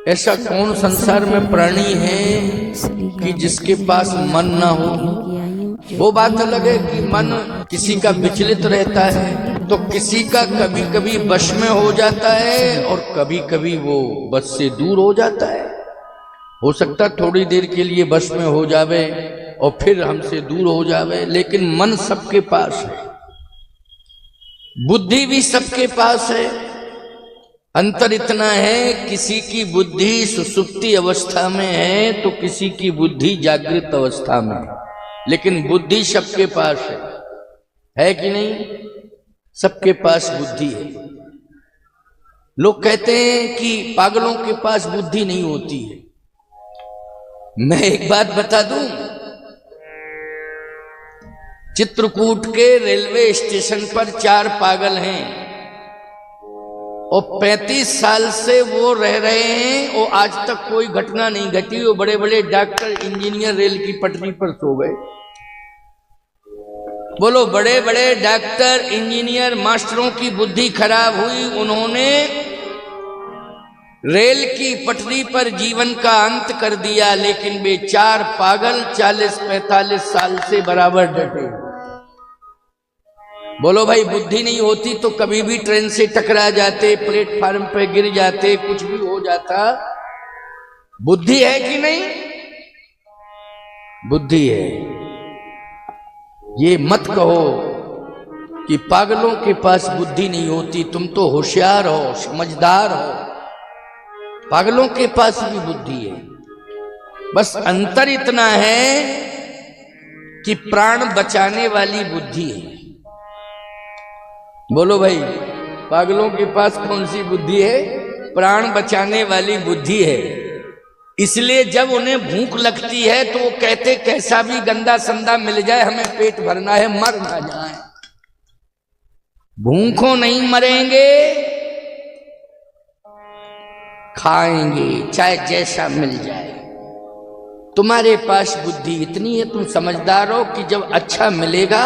ऐसा कौन संसार में प्राणी है कि जिसके पास मन ना हो। वो बात अलग है कि मन किसी का विचलित रहता है, तो किसी का कभी कभी वश में हो जाता है और कभी कभी वो बस से दूर हो जाता है। हो सकता थोड़ी देर के लिए वश में हो जावे और फिर हमसे दूर हो जावे, लेकिन मन सबके पास है, बुद्धि भी सबके पास है। अंतर इतना है, किसी की बुद्धि सुसुप्ति अवस्था में है तो किसी की बुद्धि जागृत अवस्था में है, लेकिन बुद्धि सबके पास है कि नहीं? सबके पास बुद्धि है। लोग कहते हैं कि पागलों के पास बुद्धि नहीं होती है। मैं एक बात बता दूं, चित्रकूट के रेलवे स्टेशन पर 4 पागल हैं और 35 साल से वो रह रहे हैं और आज तक कोई घटना नहीं घटी। वो बड़े बड़े डॉक्टर इंजीनियर रेल की पटरी पर सो गए। बोलो, बड़े बड़े डॉक्टर इंजीनियर मास्टरों की बुद्धि खराब हुई, उन्होंने रेल की पटरी पर जीवन का अंत कर दिया, लेकिन वे 4 पागल 40-45 साल से बराबर डटे। बोलो भाई, बुद्धि नहीं होती तो कभी भी ट्रेन से टकरा जाते, प्लेटफार्म पे गिर जाते, कुछ भी हो जाता। बुद्धि है कि नहीं? बुद्धि है। ये मत कहो कि पागलों के पास बुद्धि नहीं होती। तुम तो होशियार हो, समझदार हो, पागलों के पास भी बुद्धि है। बस अंतर इतना है कि प्राण बचाने वाली बुद्धि है। बोलो भाई, पागलों के पास कौन सी बुद्धि है? प्राण बचाने वाली बुद्धि है। इसलिए जब उन्हें भूख लगती है तो वो कहते कैसा भी गंदा संदा मिल जाए, हमें पेट भरना है, मर ना जाए। भूखों नहीं मरेंगे, खाएंगे चाहे जैसा मिल जाए। तुम्हारे पास बुद्धि इतनी है, तुम समझदार हो कि जब अच्छा मिलेगा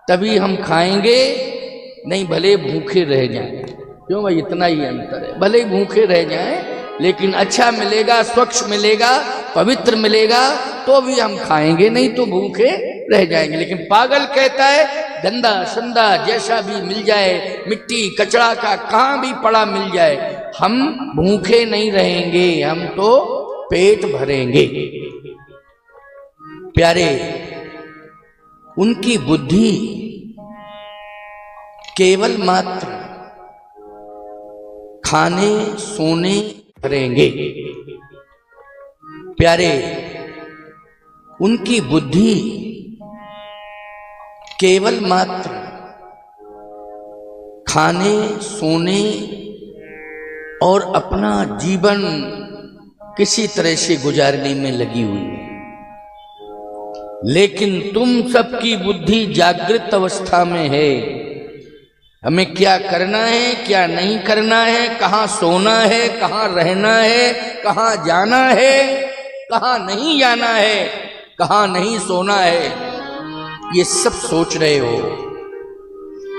तभी हम खाएंगे, नहीं भले भूखे रह जाएं। क्यों भाई, इतना ही अंतर है। भले ही भूखे रह जाएं, लेकिन अच्छा मिलेगा, स्वच्छ मिलेगा, पवित्र मिलेगा तो भी हम खाएंगे, नहीं तो भूखे रह जाएंगे। लेकिन पागल कहता है गंदा संदा जैसा भी मिल जाए, मिट्टी कचड़ा का कहां भी पड़ा मिल जाए, हम भूखे नहीं रहेंगे, हम तो पेट भरेंगे। प्यारे, उनकी बुद्धि केवल मात्र खाने सोने करेंगे। प्यारे, उनकी बुद्धि केवल मात्र खाने सोने और अपना जीवन किसी तरह से गुजारने में लगी हुई है। लेकिन तुम सबकी बुद्धि जागृत अवस्था में है। हमें क्या करना है, क्या नहीं करना है, कहाँ सोना है, कहाँ रहना है, कहाँ जाना है, कहाँ नहीं जाना है, कहाँ नहीं सोना है, ये सब सोच रहे हो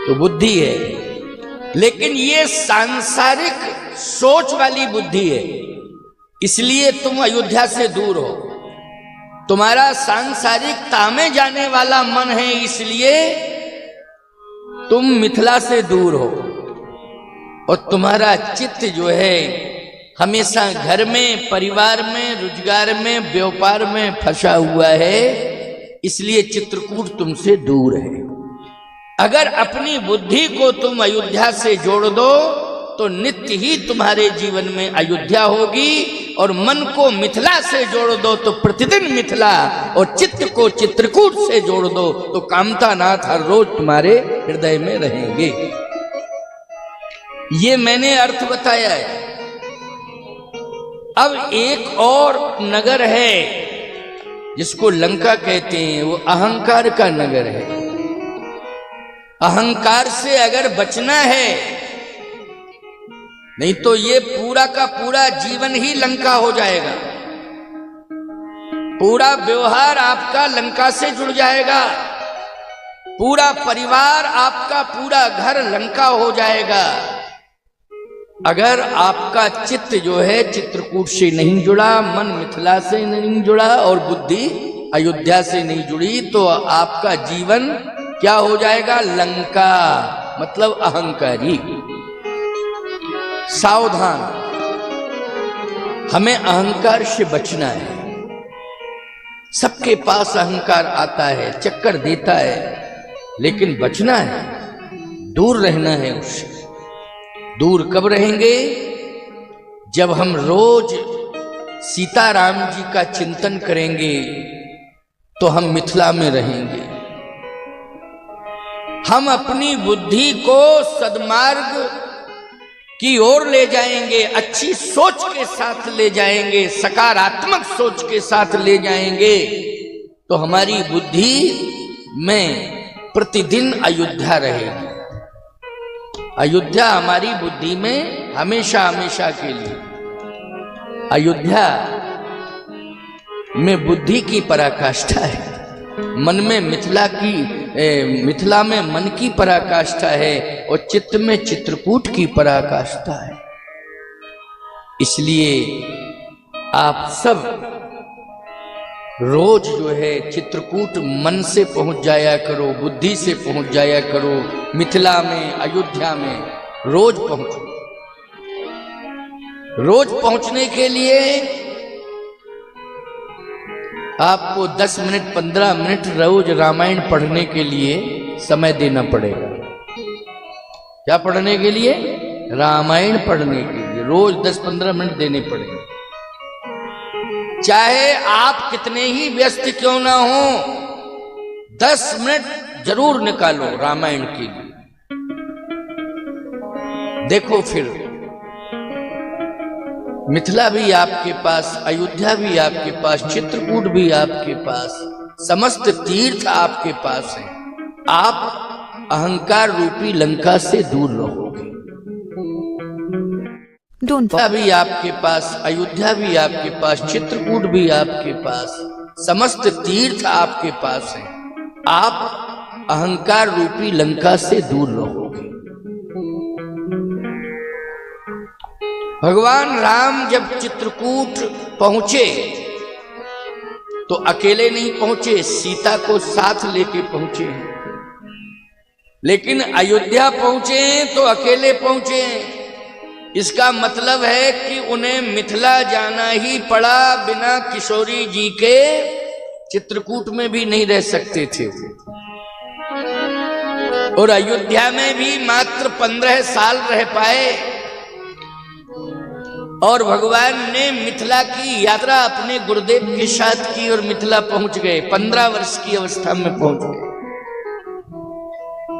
तो बुद्धि है। लेकिन ये सांसारिक सोच वाली बुद्धि है, इसलिए तुम अयोध्या से दूर हो। तुम्हारा सांसारिकता में जाने वाला मन है, इसलिए तुम मिथिला से दूर हो। और तुम्हारा चित्त जो है हमेशा घर में, परिवार में, रोजगार में, व्यापार में फंसा हुआ है, इसलिए चित्रकूट तुमसे दूर है। अगर अपनी बुद्धि को तुम अयोध्या से जोड़ दो तो नित्य ही तुम्हारे जीवन में अयोध्या होगी, और मन को मिथिला से जोड़ दो तो प्रतिदिन मिथिला, और चित्त को चित्रकूट से जोड़ दो तो कामता नाथ हर रोज तुम्हारे हृदय में रहेंगे। ये मैंने अर्थ बताया है। अब एक और नगर है जिसको लंका कहते हैं, वो अहंकार का नगर है। अहंकार से अगर बचना है, नहीं तो ये पूरा का पूरा जीवन ही लंका हो जाएगा। पूरा व्यवहार आपका लंका से जुड़ जाएगा, पूरा परिवार आपका, पूरा घर लंका हो जाएगा। अगर आपका चित्त जो है चित्रकूट से नहीं जुड़ा, मन मिथिला से नहीं जुड़ा और बुद्धि अयोध्या से नहीं जुड़ी, तो आपका जीवन क्या हो जाएगा? लंका, मतलब अहंकारी। सावधान, हमें अहंकार से बचना है। सबके पास अहंकार आता है, चक्कर देता है, लेकिन बचना है, दूर रहना है उससे। दूर कब रहेंगे? जब हम रोज सीताराम जी का चिंतन करेंगे तो हम मिथिला में रहेंगे। हम अपनी बुद्धि को सद्मार्ग की ओर ले जाएंगे, अच्छी सोच के साथ ले जाएंगे, सकारात्मक सोच के साथ ले जाएंगे, तो हमारी बुद्धि में प्रतिदिन अयोध्या रहेगी। अयोध्या हमारी बुद्धि में हमेशा हमेशा के लिए। अयोध्या में बुद्धि की पराकाष्ठा है, मन में मिथिला में मन की पराकाष्ठा है और चित्त में चित्रकूट की पराकाष्ठा है। इसलिए आप सब रोज जो है चित्रकूट मन से पहुंच जाया करो, बुद्धि से पहुंच जाया करो। मिथिला में, अयोध्या में रोज पहुंचो। रोज पहुंचने के लिए आपको 10 मिनट 15 मिनट रोज रामायण पढ़ने के लिए समय देना पड़ेगा। क्या पढ़ने के लिए? रामायण पढ़ने के लिए रोज 10-15 मिनट देने पड़ेंगे। चाहे आप कितने ही व्यस्त क्यों ना हो, 10 मिनट जरूर निकालो रामायण के लिए। देखो फिर मिथिला भी आपके पास, अयोध्या भी आपके पास, चित्रकूट भी आपके पास, समस्त तीर्थ आपके पास हैं। आप अहंकार रूपी लंका से दूर रहोगे। भी आपके पास, अयोध्या भी आपके पास, चित्रकूट भी आपके पास, समस्त तीर्थ आपके पास हैं। आप अहंकार रूपी लंका से दूर रहोगे। भगवान राम जब चित्रकूट पहुंचे तो अकेले नहीं पहुंचे, सीता को साथ लेके पहुंचे। लेकिन अयोध्या पहुंचे तो अकेले पहुंचे। इसका मतलब है कि उन्हें मिथिला जाना ही पड़ा, बिना किशोरी जी के चित्रकूट में भी नहीं रह सकते थे। और अयोध्या में भी मात्र 15 साल रह पाए और भगवान ने मिथिला की यात्रा अपने गुरुदेव के साथ की और मिथिला पहुंच गए। 15 वर्ष की अवस्था में पहुंच गए।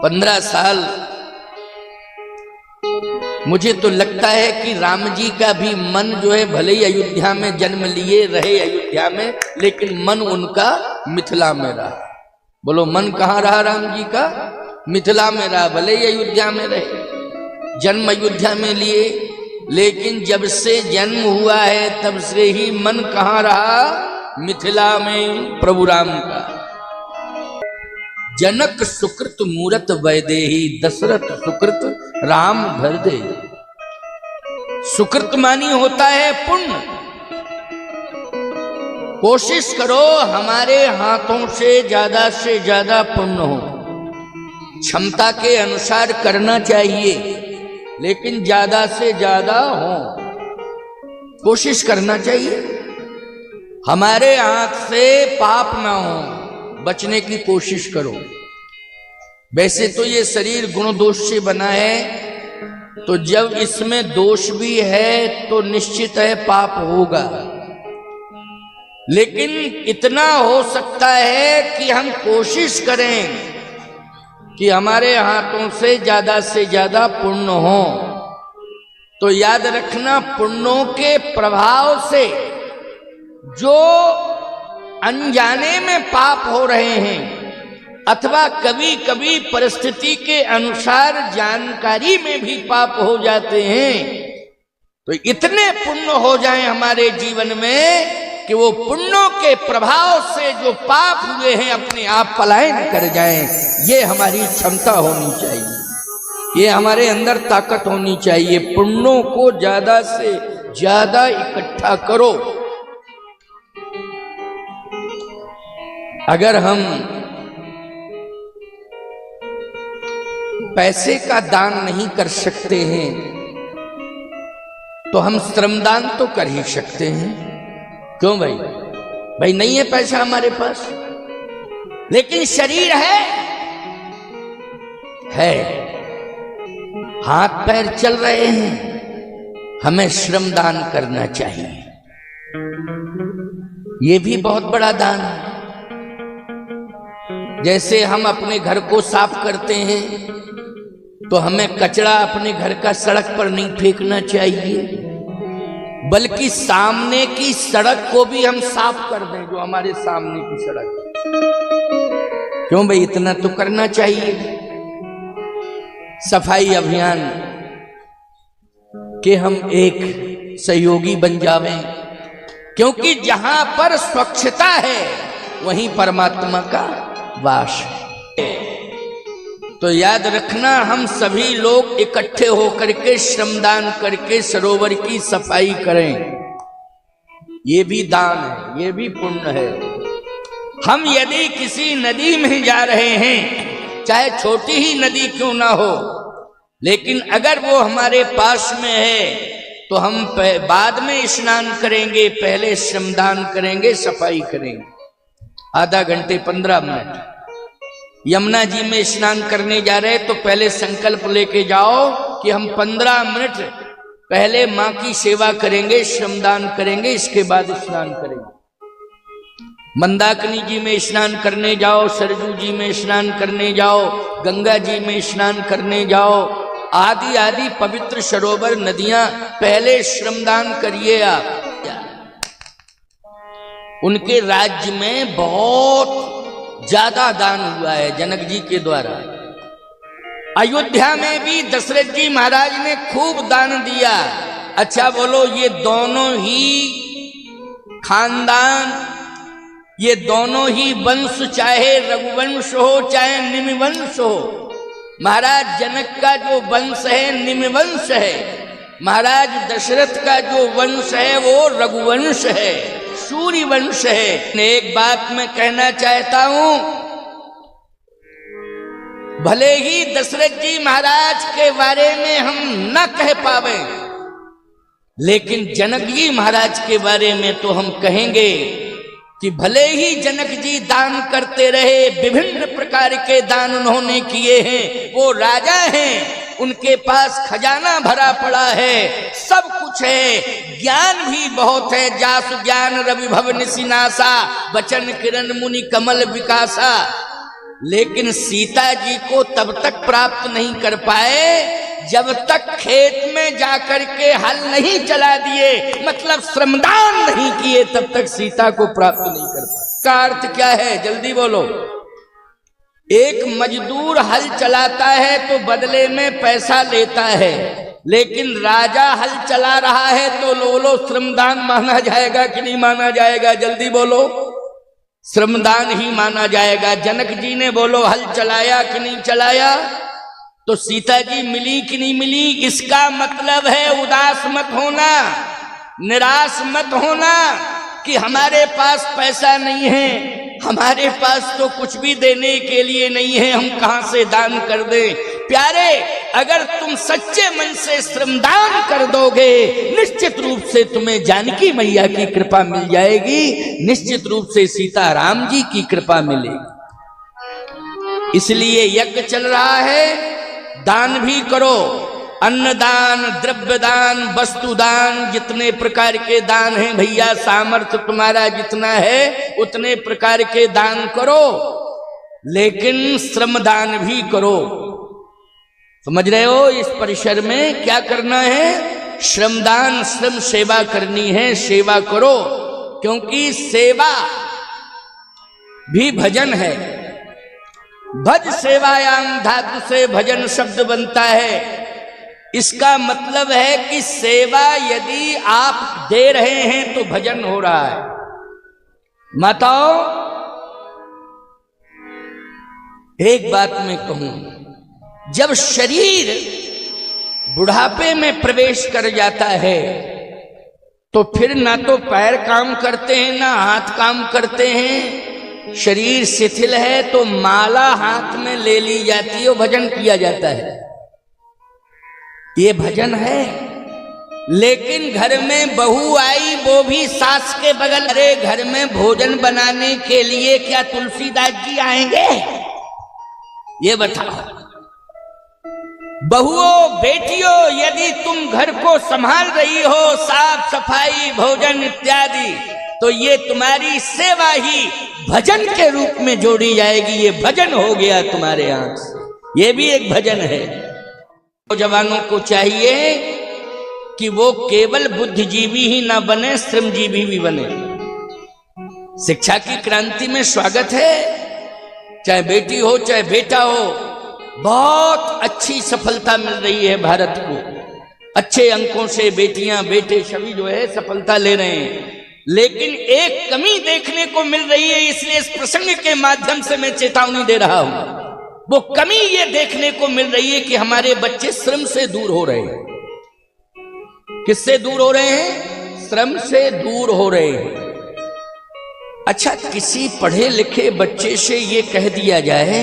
15 साल। मुझे तो लगता है कि राम जी का भी मन जो है, भले ही अयोध्या में जन्म लिए, रहे अयोध्या में, लेकिन मन उनका मिथिला में रहा। बोलो, मन कहाँ रहा राम जी का? मिथिला में रहा। भले ही अयोध्या में रहे, जन्म अयोध्या में लिए, लेकिन जब से जन्म हुआ है तब से ही मन कहाँ रहा? मिथिला में, प्रभु राम का। जनक सुकृत मूरत वैदेही, दशरथ सुकृत राम धर दे। सुकृत मानी होता है पुण्य। कोशिश करो हमारे हाथों से ज्यादा पुण्य हो। क्षमता के अनुसार करना चाहिए, लेकिन ज्यादा से ज्यादा हो, कोशिश करना चाहिए। हमारे हाथ से पाप ना हो, बचने की कोशिश करो। वैसे तो ये शरीर गुण दोष से बना है, तो जब इसमें दोष भी है तो निश्चित है पाप होगा। लेकिन इतना हो सकता है कि हम कोशिश करें कि हमारे हाथों से ज्यादा पुण्य हो। तो याद रखना, पुण्यों के प्रभाव से जो अनजाने में पाप हो रहे हैं अथवा कभी कभी परिस्थिति के अनुसार जानकारी में भी पाप हो जाते हैं, तो इतने पुण्य हो जाएं हमारे जीवन में कि वो पुण्यों के प्रभाव से जो पाप हुए हैं अपने आप पलायन कर जाएं। ये हमारी क्षमता होनी चाहिए। ये हमारे अंदर ताकत होनी चाहिए। पुण्यों को ज्यादा से ज्यादा इकट्ठा करो। अगर हम पैसे का दान नहीं कर सकते हैं तो हम श्रमदान तो कर ही सकते हैं। क्यों भाई? भाई नहीं है पैसा हमारे पास, लेकिन शरीर है, हाथ पैर चल रहे हैं, हमें श्रमदान करना चाहिए। ये भी बहुत बड़ा दान है। जैसे हम अपने घर को साफ करते हैं तो हमें कचरा अपने घर का सड़क पर नहीं फेंकना चाहिए, बल्कि सामने की सड़क को भी हम साफ कर दें, जो हमारे सामने की सड़क। क्यों भाई? इतना तो करना चाहिए। सफाई अभियान के हम एक सहयोगी बन जावें, क्योंकि जहां पर स्वच्छता है वहीं परमात्मा का वास है। तो याद रखना, हम सभी लोग इकट्ठे होकर के श्रमदान करके सरोवर की सफाई करें। ये भी दान है, ये भी पुण्य है। हम यदि किसी नदी में जा रहे हैं, चाहे छोटी ही नदी क्यों ना हो, लेकिन अगर वो हमारे पास में है तो हम बाद में स्नान करेंगे, पहले श्रमदान करेंगे, सफाई करेंगे। आधा घंटे 15 मिनट यमुना जी में स्नान करने जा रहे हैं तो पहले संकल्प लेके जाओ कि हम 15 मिनट पहले मां की सेवा करेंगे, श्रमदान करेंगे, इसके बाद स्नान करेंगे। मंदाकिनी जी में स्नान करने जाओ, सरजू जी में स्नान करने जाओ, गंगा जी में स्नान करने जाओ, आदि आदि पवित्र सरोवर नदियां, पहले श्रमदान करिए आप। उनके राज्य में बहुत ज्यादा दान हुआ है जनक जी के द्वारा। अयोध्या में भी दशरथ जी महाराज ने खूब दान दिया। अच्छा बोलो, ये दोनों ही खानदान, ये दोनों ही वंश, चाहे रघुवंश हो चाहे निमिवंश हो, महाराज जनक का जो वंश है निमिवंश है, महाराज दशरथ का जो वंश है वो रघुवंश है, सूर्य वंश है। एक बात मैं कहना चाहता हूं, भले ही दशरथ जी महाराज के बारे में हम न कह पावे, लेकिन जनक जी महाराज के बारे में तो हम कहेंगे कि भले ही जनक जी दान करते रहे, विभिन्न प्रकार के दान उन्होंने किए हैं, वो राजा हैं, उनके पास खजाना भरा पड़ा है, सब कुछ है, ज्ञान भी बहुत है। जासु ज्ञान रवि भव निसिनासा, वचन किरण मुनि कमल विकासा। लेकिन सीता जी को तब तक प्राप्त नहीं कर पाए जब तक खेत में जाकर के हल नहीं चला दिए, मतलब श्रमदान नहीं किए, तब तक सीता को प्राप्त नहीं कर पाए। का अर्थ क्या है? जल्दी बोलो। एक मजदूर हल चलाता है तो बदले में पैसा लेता है, लेकिन राजा हल चला रहा है तो बोलो श्रमदान माना जाएगा कि नहीं माना जाएगा? जल्दी बोलो। श्रमदान ही माना जाएगा। जनक जी ने बोलो हल चलाया कि नहीं चलाया? तो सीता जी मिली कि नहीं मिली? इसका मतलब है उदास मत होना, निराश मत होना कि हमारे पास पैसा नहीं है, हमारे पास तो कुछ भी देने के लिए नहीं है, हम कहां से दान कर दें। प्यारे, अगर तुम सच्चे मन से श्रमदान कर दोगे, निश्चित रूप से तुम्हें जानकी मैया की कृपा मिल जाएगी, निश्चित रूप से सीताराम जी की कृपा मिलेगी। इसलिए यज्ञ चल रहा है, दान भी करो, अन्नदान, द्रव्य दान, वस्तु दान, जितने प्रकार के दान हैं भैया, सामर्थ्य तुम्हारा जितना है उतने प्रकार के दान करो, लेकिन श्रमदान भी करो। समझ रहे हो? इस परिसर में क्या करना है? श्रमदान, श्रम सेवा करनी है, सेवा करो, क्योंकि सेवा भी भजन है। भज सेवायाम धातु से भजन शब्द बनता है। इसका मतलब है कि सेवा यदि आप दे रहे हैं तो भजन हो रहा है। माताओं, एक बात मैं कहूं, जब शरीर बुढ़ापे में प्रवेश कर जाता है तो फिर ना तो पैर काम करते हैं ना हाथ काम करते हैं। शरीर शिथिल है तो माला हाथ में ले ली जाती है, भजन किया जाता है, ये भजन है। लेकिन घर में बहू आई, वो भी सास के बगल, अरे घर में भोजन बनाने के लिए क्या तुलसीदास जी आएंगे? ये बताओ। बहुओं बेटियों, यदि तुम घर को संभाल रही हो, साफ सफाई भोजन इत्यादि, तो ये तुम्हारी सेवा ही भजन के रूप में जोड़ी जाएगी। ये भजन हो गया तुम्हारे हाथ से, ये भी एक भजन है। तो जवानों को चाहिए कि वो केवल बुद्धिजीवी ही ना बने, श्रमजीवी भी बने। शिक्षा की क्रांति में स्वागत है, चाहे बेटी हो चाहे बेटा हो। बहुत अच्छी सफलता मिल रही है भारत को, अच्छे अंकों से बेटियां बेटे सभी जो है सफलता ले रहे हैं। लेकिन एक कमी देखने को मिल रही है, इसलिए इस प्रसंग के माध्यम से मैं चेतावनी दे रहा हूं। वो कमी ये देखने को मिल रही है कि हमारे बच्चे श्रम से दूर हो रहे हैं। किससे दूर हो रहे हैं? श्रम से दूर हो रहे हैं। अच्छा, किसी पढ़े लिखे बच्चे से ये कह दिया जाए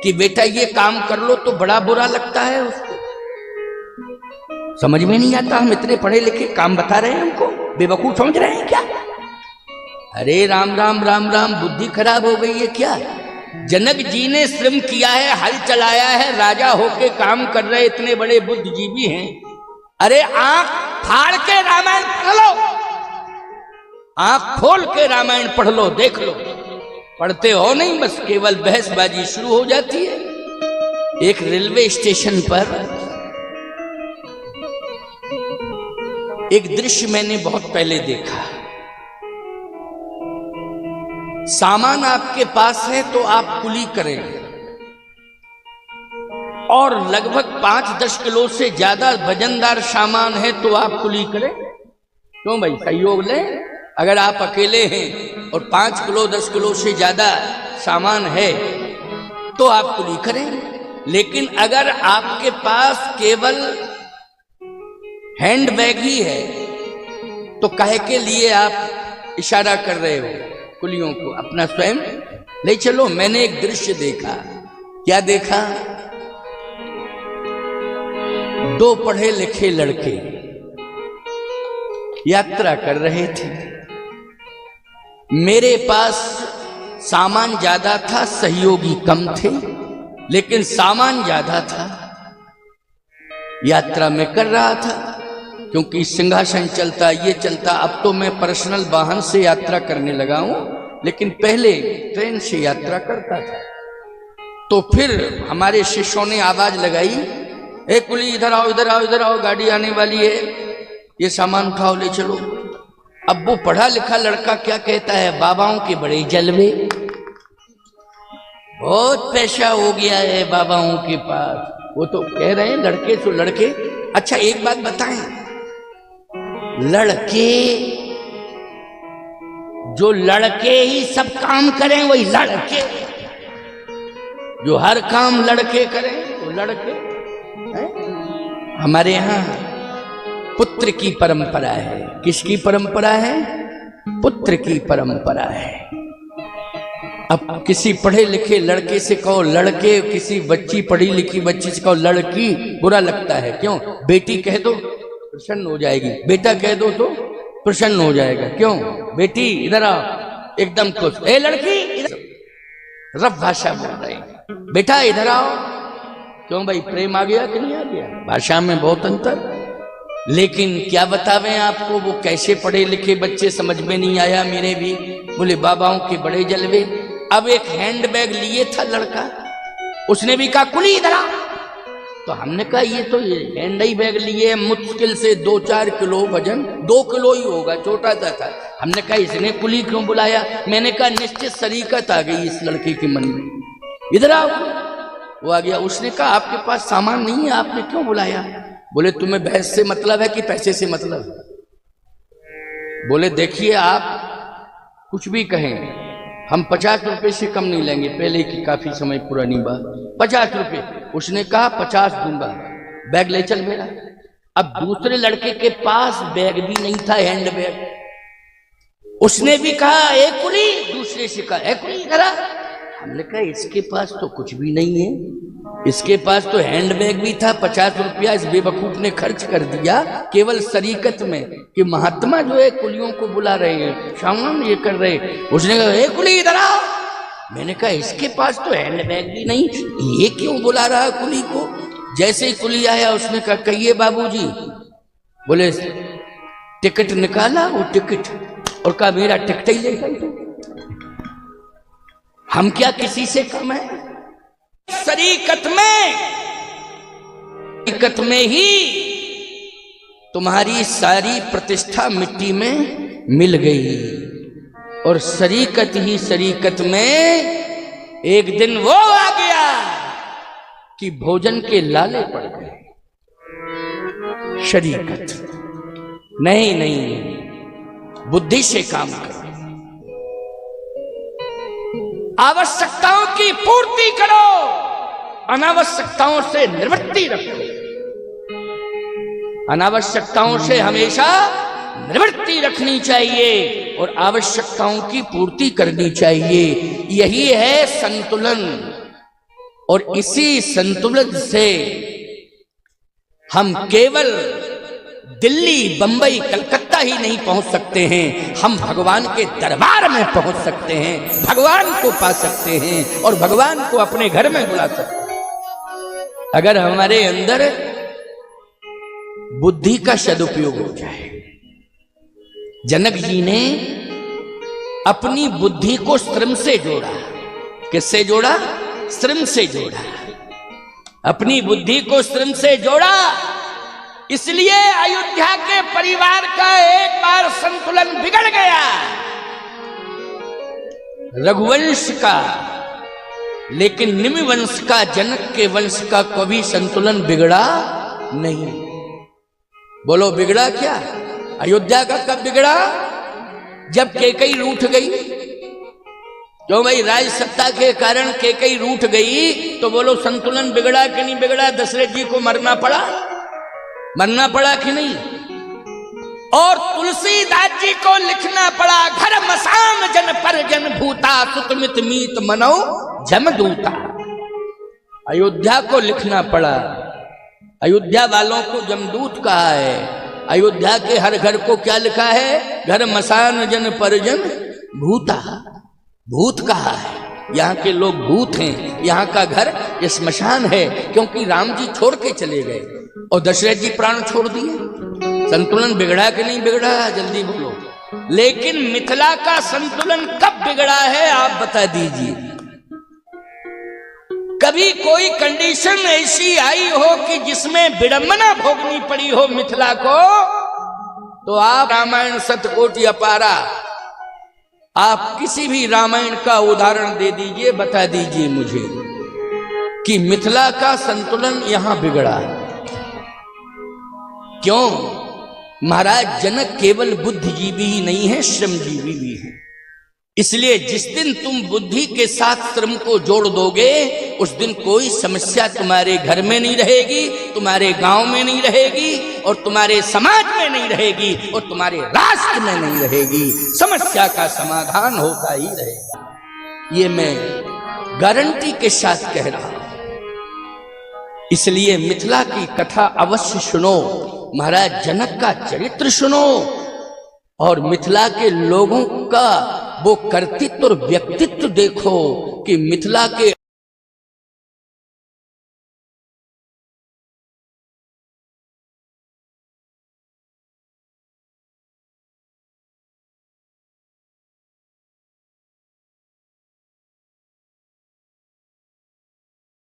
कि बेटा ये काम कर लो तो बड़ा बुरा लगता है उसको, समझ में नहीं आता। हम इतने पढ़े लिखे काम बता रहे हैं, हमको बेवकूफ समझ रहे हैं क्या? अरे राम राम राम राम, बुद्धि खराब हो गई है क्या? जनक जी ने श्रम किया है, हल चलाया है, राजा होके काम कर रहे इतने बड़े बुद्धिजीवी हैं। अरे आंख फाड़ के रामायण पढ़ लो, आंख खोल के रामायण पढ़ लो, देख लो। पढ़ते हो नहीं, बस केवल बहसबाजी शुरू हो जाती है। एक रेलवे स्टेशन पर एक दृश्य मैंने बहुत पहले देखा। सामान आपके पास है तो आप कुली करें, और लगभग 5-10 किलो से ज्यादा वजनदार सामान है तो आप कुली करें। क्यों भाई, सहयोग लें। अगर आप अकेले हैं और 5 किलो 10 किलो से ज्यादा सामान है तो आप कुली करें। लेकिन अगर आपके पास केवल हैंड बैग ही है तो काहे के लिए आप इशारा कर रहे हो कुलियों को? अपना स्वयं ले चलो। मैंने एक दृश्य देखा। क्या देखा? 2 पढ़े लिखे लड़के यात्रा कर रहे थे। मेरे पास सामान ज्यादा था, सहयोगी कम थे, लेकिन सामान ज्यादा था। यात्रा में कर रहा था क्योंकि सिंहासन चलता, ये चलता। अब तो मैं पर्सनल वाहन से यात्रा करने लगा हूं, लेकिन पहले ट्रेन से यात्रा करता था। तो फिर हमारे शिष्यों ने आवाज लगाई, ए कुली इधर आओ इधर आओ इधर आओ, गाड़ी आने वाली है, ये सामान उठाओ ले चलो। अब वो पढ़ा लिखा लड़का क्या कहता है? बाबाओं के बड़े जलवे, बहुत पैसा हो गया है बाबाओं के पास। वो तो कह रहे हैं लड़के तो लड़के। अच्छा एक बात बताएं, लड़के जो लड़के ही सब काम करें वही लड़के, जो हर काम लड़के करें वो लड़के हैं? हमारे यहां पुत्र की परंपरा है। किसकी परंपरा है? पुत्र की परंपरा है। अब किसी पढ़े लिखे लड़के से कहो लड़के, किसी बच्ची पढ़ी लिखी बच्ची से कहो लड़की, बुरा लगता है। क्यों? बेटी कह दो प्रसन्न हो जाएगी, बेटा कह दो तो प्रसन्न हो जाएगा। क्यों? बेटी इधर आओ, एकदम खुश। ए लड़की इधर, रफ भाषा बोल रहे हैं। बेटा इधर आओ। क्यों भाई, प्रेम आ गया कि नहीं आ गया? भाषा में बहुत अंतर। लेकिन क्या बतावें आपको, वो कैसे पढ़े लिखे बच्चे, समझ में नहीं आया मेरे भी। बोले बाबाओं के बड़े जलवे। अब एक हैंड बैग लिए था लड़का, उसने भी कहा कुली इधर आ। तो हमने कहा ये तो हैंड ही बैग लिए, मुश्किल से 2-4 किलो वजन, 2 किलो ही होगा, छोटा सा था। हमने कहा इसने कुली क्यों बुलाया? मैंने कहा निश्चित शरीकत आ गई इस लड़के के मन में, इधर आओ। वो आ गया। उसने कहा आपके पास सामान नहीं है, आपने क्यों बुलाया? बोले तुम्हें बहस से मतलब है कि पैसे से मतलब? बोले देखिए आप कुछ भी कहें, हम 50 रुपए से कम नहीं लेंगे। पहले की काफी समय पुरानी बात, 50 रुपए। उसने कहा 50 दूंगा, बैग ले चल मेरा। अब दूसरे लड़के के पास बैग भी नहीं था, हैंड बैग। उसने भी कहा ए कुली, दूसरे से कहा ए कुली जरा। हमने कहा इसके पास तो कुछ भी नहीं है, इसके पास तो हैंड बैग भी था, 50 रुपया इस बेवकूफ ने खर्च कर दिया केवल शरीकत में कि महात्मा जो है कुलियों को बुला रहे हैं, शाम ये कर रहे। उसने कहा ए कुली इधर आओ। मैंने कहा इसके पास तो हैंड बैग भी नहीं, ये क्यों बुला रहा है कुली को। जैसे ही कुली आया उसने कहा कहिए बाबूजी। बोले टिकट निकाला, वो टिकट, और कहा मेरा टिकट ही ले गए। हम क्या किसी से कम है? शरीकत में ही तुम्हारी सारी प्रतिष्ठा मिट्टी में मिल गई। और शरीकत ही शरीकत में एक दिन वो आ गया कि भोजन के लाले पड़ गए। शरीकत नहीं, नहीं, बुद्धि से काम करो, आवश्यकताओं की पूर्ति करो, अनावश्यकताओं से निवृत्ति रखो। अनावश्यकताओं से हमेशा निवृत्ति रखनी चाहिए और आवश्यकताओं की पूर्ति करनी चाहिए। यही है संतुलन। और इसी संतुलन से हम केवल दिल्ली, बंबई, कलकत्ता ही नहीं पहुंच सकते हैं, हम भगवान के दरबार में पहुंच सकते हैं, भगवान को पा सकते हैं और भगवान को अपने घर में बुला सकते हैं अगर हमारे अंदर बुद्धि का सदुपयोग हो जाए। जनक जी ने अपनी बुद्धि को श्रम से जोड़ा। किससे जोड़ा? श्रम से जोड़ा। अपनी बुद्धि को श्रम से जोड़ा, इसलिए अयोध्या के परिवार का एक बार संतुलन बिगड़ गया, रघुवंश का। लेकिन निमि वंश का, जनक के वंश का कभी संतुलन बिगड़ा नहीं। बोलो बिगड़ा क्या? अयोध्या का कब बिगड़ा? जब कैकेयी रूठ गई। क्यों भाई? राज सत्ता के कारण कैकेयी रूठ गई, तो बोलो संतुलन बिगड़ा कि नहीं बिगड़ा? दशरथ जी को मरना पड़ा, मरना पड़ा कि नहीं? और तुलसीदास जी को लिखना पड़ा, घर मसान जन पर जन भूता, सुतमित मीत मनो जमदूता। अयोध्या को लिखना पड़ा। अयोध्या वालों को जमदूत कहा है। अयोध्या के हर घर को क्या लिखा है? घर मसान जन परजन भूता। भूत कहा है, यहाँ के लोग भूत हैं, यहाँ का घर स्मशान है, क्योंकि राम जी छोड़ के चले गए और दशरथ जी प्राण छोड़ दिए। संतुलन बिगड़ा कि नहीं बिगड़ा? जल्दी बोलो। लेकिन मिथिला का संतुलन कब बिगड़ा है आप बता दीजिए। कभी कोई कंडीशन ऐसी आई हो कि जिसमें विडंबना भोगनी पड़ी हो मिथिला को, तो आप रामायण सतकोटि अपारा, आप किसी भी रामायण का उदाहरण दे दीजिए, बता दीजिए मुझे कि मिथिला का संतुलन यहां बिगड़ा। क्यों? महाराज जनक केवल बुद्धिजीवी ही नहीं है, श्रमजीवी भी है। इसलिए जिस दिन तुम बुद्धि के साथ श्रम को जोड़ दोगे, उस दिन कोई समस्या तुम्हारे घर में नहीं रहेगी, तुम्हारे गांव में नहीं रहेगी, और तुम्हारे समाज में नहीं रहेगी, और तुम्हारे राष्ट्र में नहीं रहेगी। समस्या का समाधान होता ही रहेगा। ये मैं गारंटी के साथ कह रहा हूं। इसलिए मिथिला की कथा अवश्य सुनो, महाराज जनक का चरित्र सुनो, और मिथिला के लोगों का वो कर्तृत्व और व्यक्तित्व देखो कि मिथिला के